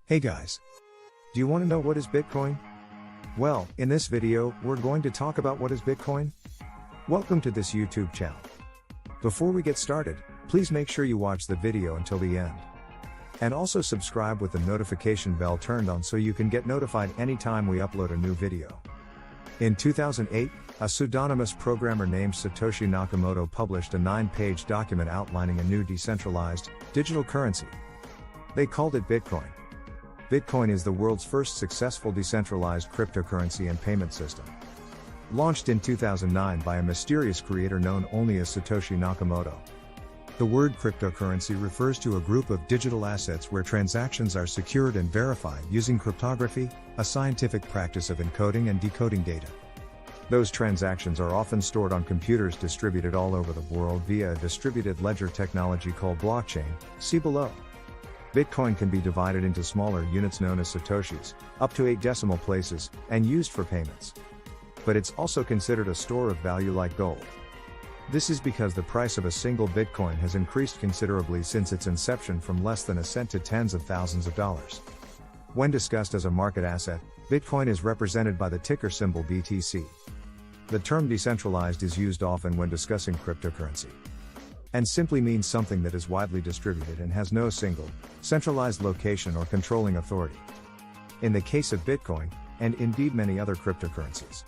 Hey guys! Do you want to know what is Bitcoin? Well, in this video, we're going to talk about what is Bitcoin. Welcome to this YouTube channel. Before we get started, please make sure you watch the video until the end. And also subscribe with the notification bell turned on so you can get notified anytime we upload a new video. In 2008, a pseudonymous programmer named Satoshi Nakamoto published a 9-page document outlining a new decentralized, digital currency. They called it Bitcoin. Bitcoin is the world's first successful decentralized cryptocurrency and payment system. Launched in 2009 by a mysterious creator known only as Satoshi Nakamoto. The word cryptocurrency refers to a group of digital assets where transactions are secured and verified using cryptography, a scientific practice of encoding and decoding data. Those transactions are often stored on computers distributed all over the world via a distributed ledger technology called blockchain, see below. Bitcoin can be divided into smaller units known as satoshis, up to 8 decimal places, and used for payments. But it's also considered a store of value like gold. This is because the price of a single Bitcoin has increased considerably since its inception from less than a cent to tens of thousands of dollars. When discussed as a market asset, Bitcoin is represented by the ticker symbol BTC. The term decentralized is used often when discussing cryptocurrency, and simply means something that is widely distributed and has no single, centralized location or controlling authority. In the case of Bitcoin, and indeed many other cryptocurrencies,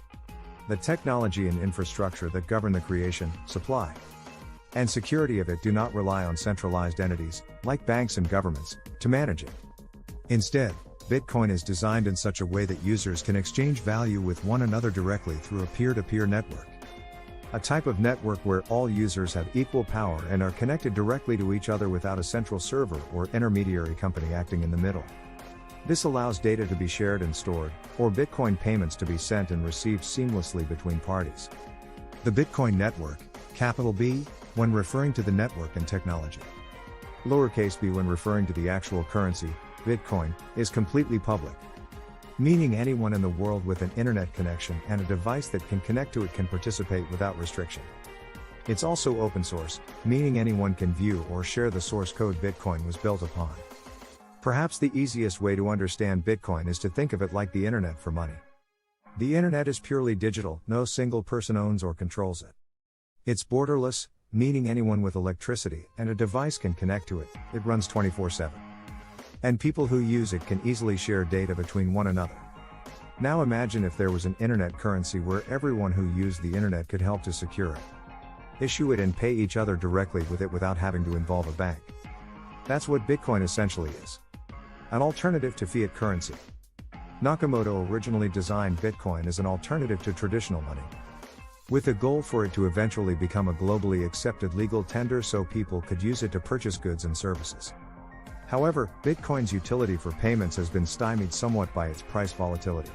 the technology and infrastructure that govern the creation, supply, and security of it do not rely on centralized entities, like banks and governments, to manage it. Instead, Bitcoin is designed in such a way that users can exchange value with one another directly through a peer-to-peer network. A type of network where all users have equal power and are connected directly to each other without a central server or intermediary company acting in the middle. This allows data to be shared and stored, or Bitcoin payments to be sent and received seamlessly between parties. The Bitcoin network, capital B, when referring to the network and technology, lowercase b when referring to the actual currency, Bitcoin, is completely public. Meaning anyone in the world with an internet connection and a device that can connect to it can participate without restriction. It's also open source, meaning anyone can view or share the source code Bitcoin was built upon. Perhaps the easiest way to understand Bitcoin is to think of it like the internet for money. The internet is purely digital, no single person owns or controls it. It's borderless, meaning anyone with electricity and a device can connect to it, it runs 24/7. And people who use it can easily share data between one another. Now imagine if there was an internet currency where everyone who used the internet could help to secure it, issue it and pay each other directly with it without having to involve a bank. That's what Bitcoin essentially is. An alternative to fiat currency. Nakamoto originally designed Bitcoin as an alternative to traditional money, with the goal for it to eventually become a globally accepted legal tender so people could use it to purchase goods and services. However, Bitcoin's utility for payments has been stymied somewhat by its price volatility.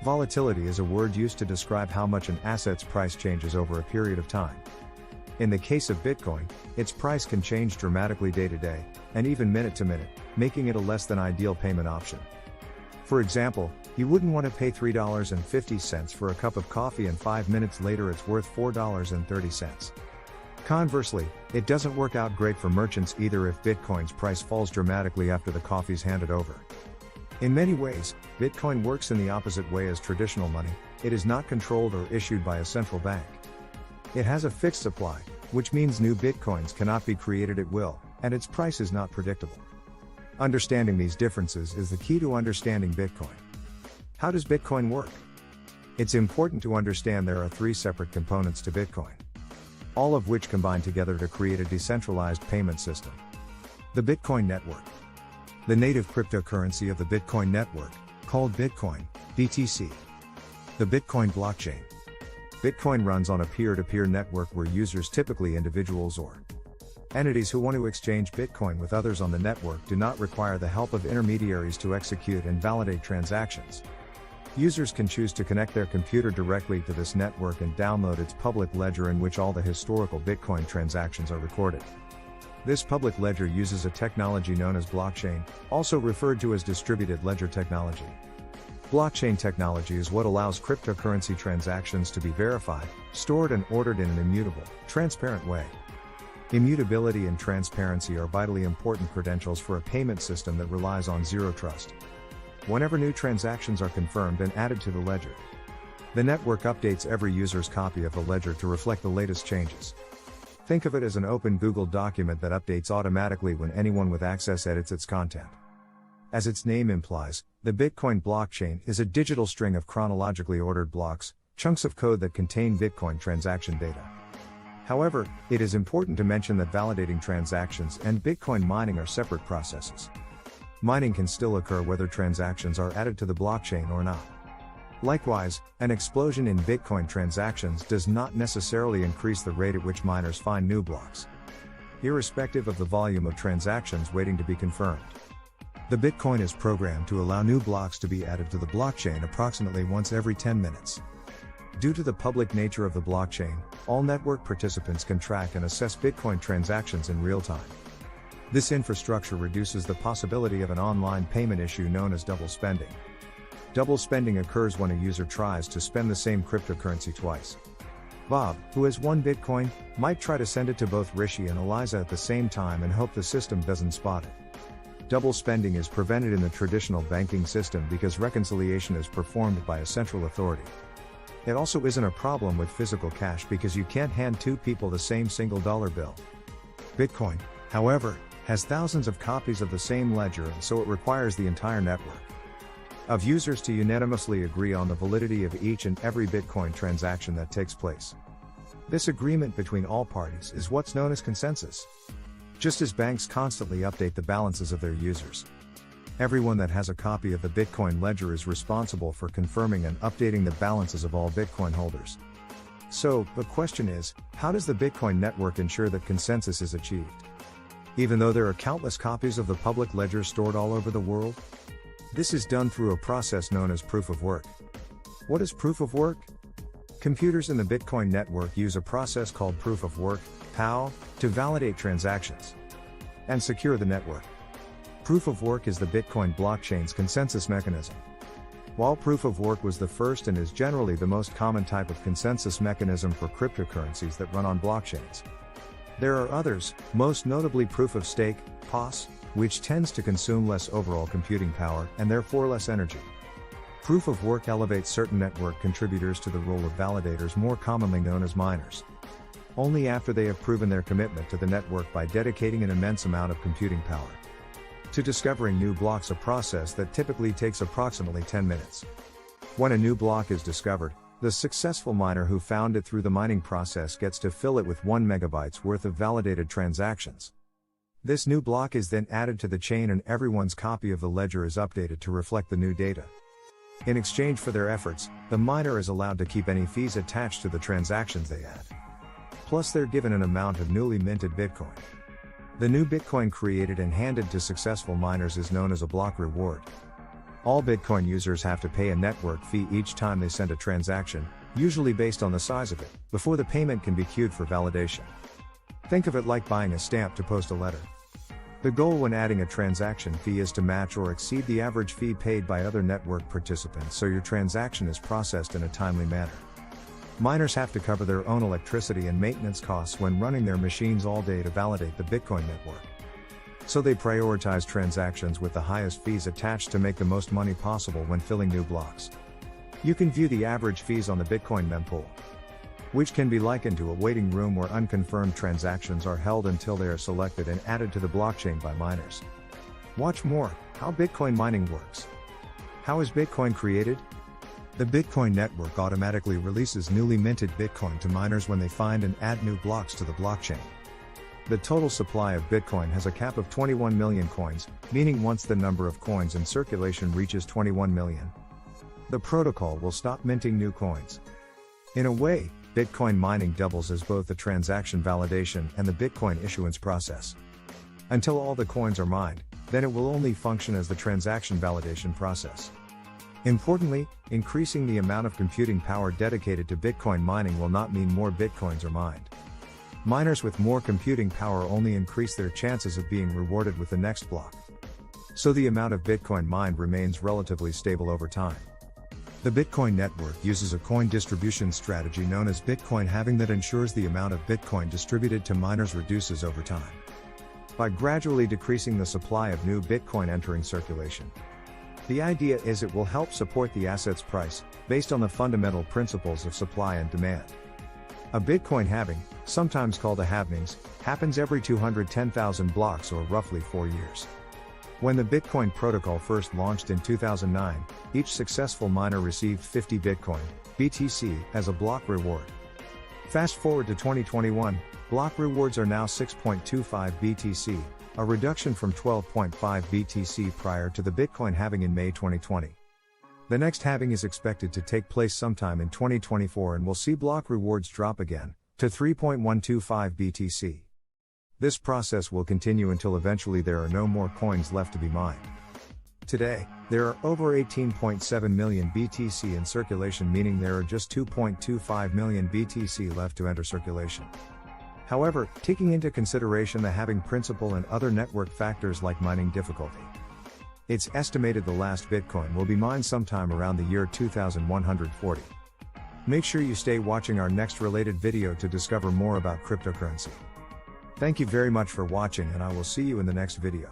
Volatility is a word used to describe how much an asset's price changes over a period of time. In the case of Bitcoin, its price can change dramatically day to day, and even minute to minute, making it a less than ideal payment option. For example, you wouldn't want to pay $3.50 for a cup of coffee and 5 minutes later it's worth $4.30. Conversely, it doesn't work out great for merchants either if Bitcoin's price falls dramatically after the coffee's handed over. In many ways, Bitcoin works in the opposite way as traditional money. It is not controlled or issued by a central bank. It has a fixed supply, which means new Bitcoins cannot be created at will, and its price is not predictable. Understanding these differences is the key to understanding Bitcoin. How does Bitcoin work? It's important to understand there are 3 separate components to Bitcoin, all of which combine together to create a decentralized payment system. The Bitcoin network. The native cryptocurrency of the Bitcoin network, called Bitcoin, BTC. The Bitcoin blockchain. Bitcoin runs on a peer-to-peer network where users, typically individuals or entities who want to exchange Bitcoin with others on the network, do not require the help of intermediaries to execute and validate transactions. Users can choose to connect their computer directly to this network and download its public ledger in which all the historical Bitcoin transactions are recorded. This public ledger uses a technology known as blockchain, also referred to as distributed ledger technology. Blockchain technology is what allows cryptocurrency transactions to be verified, stored and ordered in an immutable, transparent way. Immutability and transparency are vitally important credentials for a payment system that relies on zero trust. Whenever new transactions are confirmed and added to the ledger, the network updates every user's copy of the ledger to reflect the latest changes. Think of it as an open Google document that updates automatically when anyone with access edits its content. As its name implies, the Bitcoin blockchain is a digital string of chronologically ordered blocks, chunks of code that contain Bitcoin transaction data. However, it is important to mention that validating transactions and Bitcoin mining are separate processes. Mining can still occur whether transactions are added to the blockchain or not. Likewise, an explosion in Bitcoin transactions does not necessarily increase the rate at which miners find new blocks, irrespective of the volume of transactions waiting to be confirmed. The Bitcoin is programmed to allow new blocks to be added to the blockchain approximately once every 10 minutes. Due to the public nature of the blockchain, all network participants can track and assess Bitcoin transactions in real time. This infrastructure reduces the possibility of an online payment issue known as double spending. Double spending occurs when a user tries to spend the same cryptocurrency twice. Bob, who has one Bitcoin, might try to send it to both Rishi and Eliza at the same time and hope the system doesn't spot it. Double spending is prevented in the traditional banking system because reconciliation is performed by a central authority. It also isn't a problem with physical cash because you can't hand two people the same single dollar bill. Bitcoin, however, has thousands of copies of the same ledger and so it requires the entire network of users to unanimously agree on the validity of each and every Bitcoin transaction that takes place. This agreement between all parties is what's known as consensus. Just as banks constantly update the balances of their users, everyone that has a copy of the Bitcoin ledger is responsible for confirming and updating the balances of all Bitcoin holders. So, the question is, how does the Bitcoin network ensure that consensus is achieved? Even though there are countless copies of the public ledger stored all over the world? This is done through a process known as proof of work. What is proof of work? Computers in the Bitcoin network use a process called proof of work, POW, to validate transactions and secure the network. Proof of work is the Bitcoin blockchain's consensus mechanism. While proof of work was the first and is generally the most common type of consensus mechanism for cryptocurrencies that run on blockchains, there are others, most notably proof of stake, POS, which tends to consume less overall computing power and therefore less energy. Proof of work elevates certain network contributors to the role of validators, more commonly known as miners, only after they have proven their commitment to the network by dedicating an immense amount of computing power to discovering new blocks, a process that typically takes approximately 10 minutes. When a new block is discovered, the successful miner who found it through the mining process gets to fill it with 1 megabytes worth of validated transactions. This new block is then added to the chain and everyone's copy of the ledger is updated to reflect the new data. In exchange for their efforts, the miner is allowed to keep any fees attached to the transactions they add. Plus they're given an amount of newly minted Bitcoin. The new Bitcoin created and handed to successful miners is known as a block reward. All Bitcoin users have to pay a network fee each time they send a transaction, usually based on the size of it, before the payment can be queued for validation. Think of it like buying a stamp to post a letter. The goal when adding a transaction fee is to match or exceed the average fee paid by other network participants so your transaction is processed in a timely manner. Miners have to cover their own electricity and maintenance costs when running their machines all day to validate the Bitcoin network. So they prioritize transactions with the highest fees attached to make the most money possible when filling new blocks. You can view the average fees on the Bitcoin mempool, which can be likened to a waiting room where unconfirmed transactions are held until they are selected and added to the blockchain by miners. Watch more, how Bitcoin mining works. How is Bitcoin created? The Bitcoin network automatically releases newly minted Bitcoin to miners when they find and add new blocks to the blockchain. The total supply of Bitcoin has a cap of 21 million coins, meaning once the number of coins in circulation reaches 21 million, the protocol will stop minting new coins. In a way, Bitcoin mining doubles as both the transaction validation and the Bitcoin issuance process. Until all the coins are mined, then it will only function as the transaction validation process. Importantly, increasing the amount of computing power dedicated to Bitcoin mining will not mean more Bitcoins are mined. Miners with more computing power only increase their chances of being rewarded with the next block. So the amount of Bitcoin mined remains relatively stable over time. The Bitcoin network uses a coin distribution strategy known as Bitcoin halving that ensures the amount of Bitcoin distributed to miners reduces over time, by gradually decreasing the supply of new Bitcoin entering circulation. The idea is it will help support the asset's price, based on the fundamental principles of supply and demand. A Bitcoin halving, sometimes called a halvings, happens every 210,000 blocks or roughly 4 years. When the Bitcoin protocol first launched in 2009, each successful miner received 50 Bitcoin, BTC, as a block reward. Fast forward to 2021, block rewards are now 6.25 BTC, a reduction from 12.5 BTC prior to the Bitcoin halving in May 2020. The next halving is expected to take place sometime in 2024 and will see block rewards drop again, to 3.125 BTC. This process will continue until eventually there are no more coins left to be mined. Today, there are over 18.7 million BTC in circulation, meaning there are just 2.25 million BTC left to enter circulation. However, taking into consideration the halving principle and other network factors like mining difficulty, it's estimated the last Bitcoin will be mined sometime around the year 2140. Make sure you stay watching our next related video to discover more about cryptocurrency. Thank you very much for watching, and I will see you in the next video.